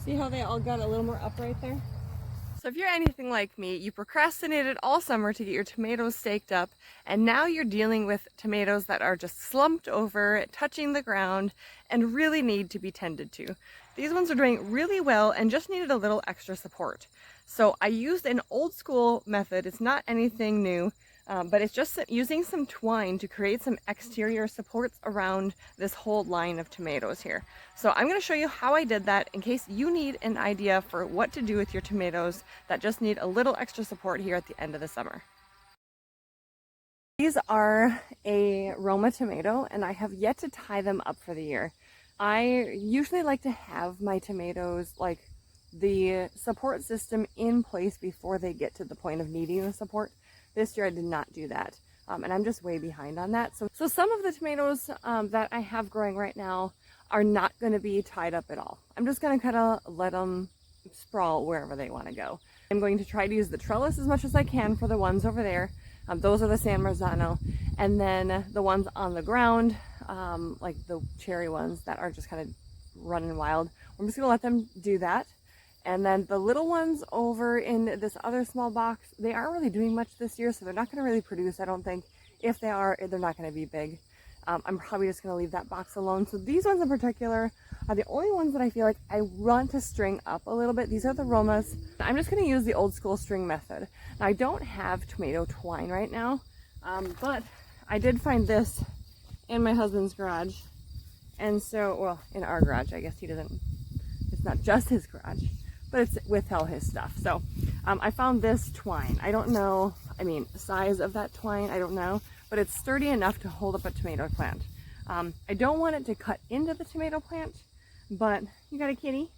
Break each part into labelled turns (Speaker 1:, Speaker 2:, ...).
Speaker 1: See how they all got a little more upright there? So if you're anything like me, you procrastinated all summer to get your tomatoes staked up, and now you're dealing with tomatoes that are just slumped over, touching the ground, and really need to be tended to. These ones are doing really well and just needed a little extra support. So I used an old school method. It's not anything new, but it's just using some twine to create some exterior supports around this whole line of tomatoes here. So I'm going to show you how I did that in case you need an idea for what to do with your tomatoes that just need a little extra support here at the end of the summer. These are a Roma tomato, and I have yet to tie them up for the year. I usually like to have my tomatoes, like the support system, in place before they get to the point of needing the support. This year I did not do that, and I'm just way behind on that. So some of the tomatoes that I have growing right now are not going to be tied up at all. I'm just going to kind of let them sprawl wherever they want to go. I'm going to try to use the trellis as much as I can for the ones over there. Those are the San Marzano. And then the ones on the ground, like the cherry ones that are just kind of running wild, I'm just going to let them do that. And then the little ones over in this other small box, they aren't really doing much this year, so they're not going to really produce, I don't think. If they are, they're not going to be big. I'm probably just going to leave that box alone. So these ones in particular are the only ones that I feel like I want to string up a little bit. These are the Romas. I'm just going to use the old school string method. Now, I don't have tomato twine right now, but I did find this in my husband's garage. And so, well, in our garage, I guess it's not just his garage, but it's with all his stuff. So I found this twine. I don't know, the size of that twine, I don't know, but it's sturdy enough to hold up a tomato plant. I don't want it to cut into the tomato plant, but you got a kitty?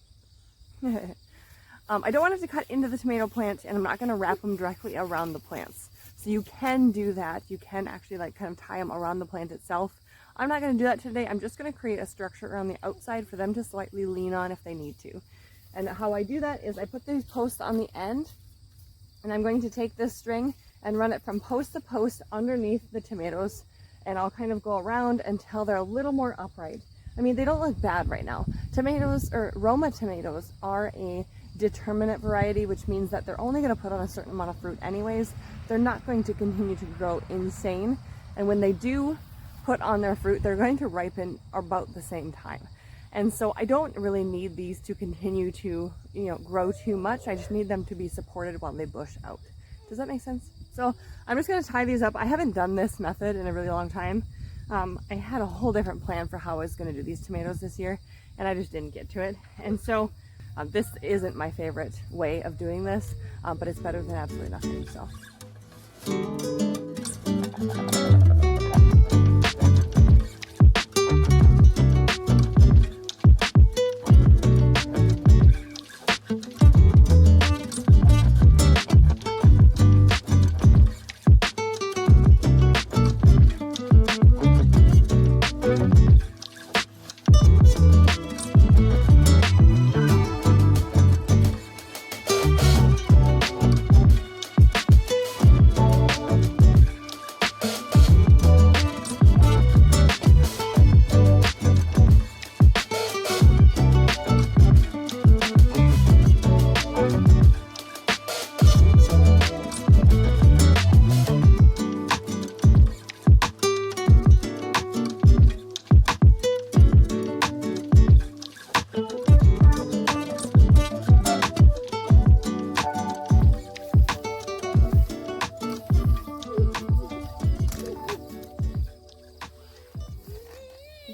Speaker 1: I don't want it to cut into the tomato plant, and I'm not going to wrap them directly around the plants. So you can do that. You can actually kind of tie them around the plant itself. I'm not going to do that today. I'm just going to create a structure around the outside for them to slightly lean on if they need to. And how I do that is I put these posts on the end, and I'm going to take this string and run it from post to post underneath the tomatoes, and I'll kind of go around until they're a little more upright. They don't look bad right now. Tomatoes, or Roma tomatoes, are a determinate variety, which means that they're only going to put on a certain amount of fruit anyways. They're not going to continue to grow insane, and when they do put on their fruit, they're going to ripen about the same time. And so I don't really need these to continue to, grow too much. I just need them to be supported while they bush out. Does that make sense? So I'm just going to tie these up. I haven't done this method in a really long time. I had a whole different plan for how I was going to do these tomatoes this year, and I just didn't get to it. And so this isn't my favorite way of doing this, but it's better than absolutely nothing. So.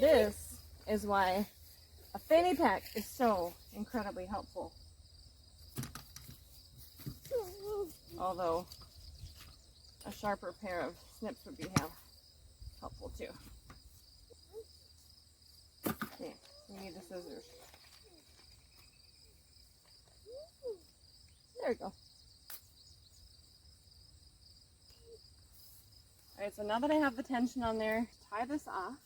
Speaker 1: This is why a fanny pack is so incredibly helpful. Although a sharper pair of snips would be helpful too. Okay, we need the scissors. There we go. Alright, so now that I have the tension on there, tie this off.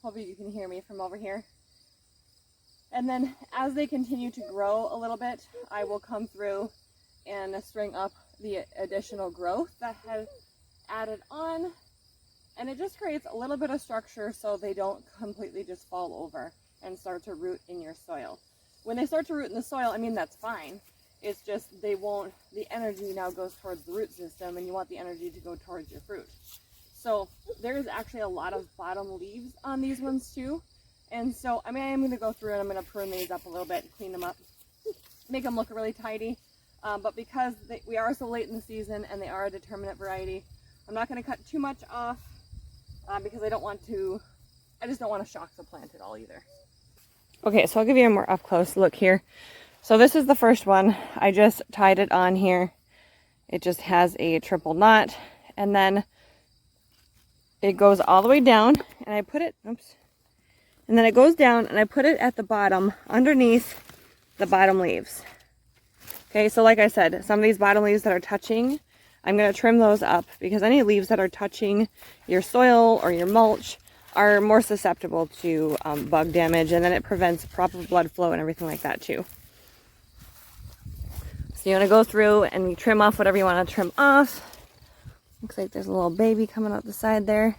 Speaker 1: Hopefully you can hear me from over here. And then as they continue to grow a little bit, I will come through and string up the additional growth that has added on. And it just creates a little bit of structure so they don't completely just fall over and start to root in your soil. when they start to root in the soil, I mean, that's fine. It's just they won't, the energy now goes towards the root system, and you want the energy to go towards your fruit. So there is actually a lot of bottom leaves on these ones too. And so, I mean, I am going to go through and I'm going to prune these up a little bit and clean them up, make them look really tidy. But because we are so late in the season and they are a determinate variety, I'm not going to cut too much off because I just don't want to shock the plant at all either. Okay, so I'll give you a more up close look here. So this is the first one. I just tied it on here. It just has a triple knot, and then it goes all the way down, and I put it, and then it goes down and I put it at the bottom underneath the bottom leaves. Okay, so like I said, some of these bottom leaves that are touching, I'm going to trim those up because any leaves that are touching your soil or your mulch are more susceptible to bug damage, and then it prevents proper blood flow and everything like that too. So you want to go through and you trim off whatever you want to trim off. Looks like there's a little baby coming out the side there,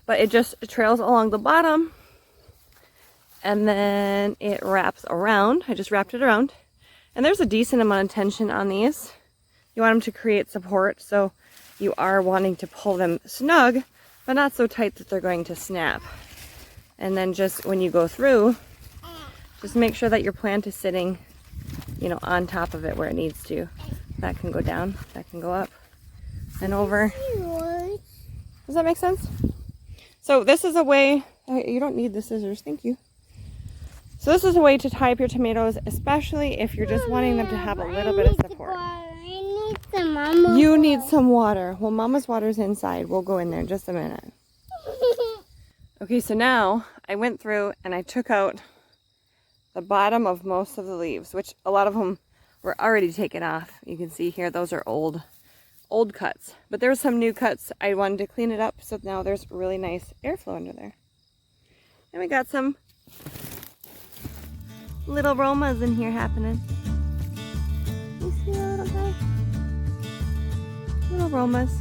Speaker 1: but it just trails along the bottom and then it wraps around. I just wrapped it around, and there's a decent amount of tension on these. You want them to create support, so you are wanting to pull them snug, but not so tight that they're going to snap. And then just when you go through, just make sure that your plant is sitting, you know, on top of it where it needs to. That can go down, that can go up and over. Does that make sense? So this is a way, you don't need the scissors, thank you. So this is a way to tie up your tomatoes, especially if you're just wanting them to have a little bit of support. You need some water. Well, Mama's water's inside. We'll go in there in just a minute. Okay, so now I went through and I took out the bottom of most of the leaves, which a lot of them were already taken off. You can see here, those are old cuts. But there's some new cuts. I wanted to clean it up, so now there's really nice airflow under there. And we got some little aromas in here happening. You see the little guy? Little aromas.